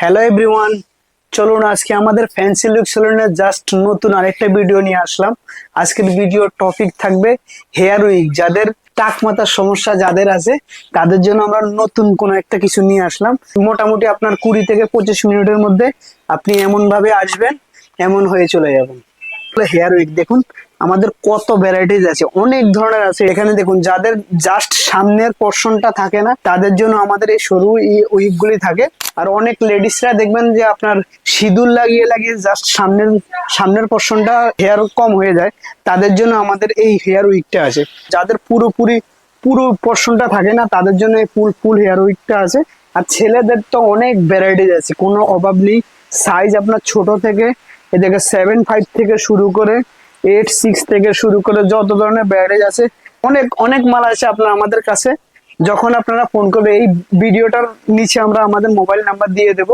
Hello everyone, চলুন আজকে আমাদের ফ্যান্সি লুক সেলুনের জাস্ট নতুন আরেকটা ভিডিও নিয়ে আসলাম। আজকের ভিডিওর টপিক থাকবে হেয়ার উইক। যাদের টাক মাথার সমস্যা যাদের আছে তাদের জন্য আমরা নতুন কোনো একটা কিছু নিয়ে আসলাম। মোটামুটি আপনার 20 থেকে 25 মিনিটের মধ্যে আপনি এমন ভাবে আসবেন, এমন হয়ে চলে যাবেন। হেয়ার উইক দেখুন, আমাদের কত ভ্যারাইটিস আছে, অনেক ধরনের আছে। এখানে দেখুন, যাদের জাস্ট সামনের পোর্শনটা থাকে না তাদের জন্য আমাদের এই সরু উইক গুলি থাকে। আর অনেক লেডিসরা দেখবেন যে আপনার সিঁদুর লাগিয়ে লাগিয়ে জাস্ট সামনের পোর্শনটা হেয়ার কম হয়ে যায়, তাদের জন্য আমাদের এই হেয়ার উইকটা আছে। যাদের পুরো পোর্শনটা থাকে না তাদের জন্য এই ফুল হেয়ার উইকটা আছে। আর ছেলেদের তো অনেক ভ্যারাইটিস আছে, কোনো অভাব নেই। সাইজ আপনার ছোট থেকে এদিকে 7'5" থেকে শুরু করে 8'6" থেকে শুরু করে যত ধরনের ভ্যারাইটিস আছে, অনেক অনেক মাল আছে আপনার আমাদের কাছে। যখন আপনারা ফোন করবে, এই ভিডিওটার নিচে আমরা আমাদের মোবাইল নাম্বার দিয়ে দেবো,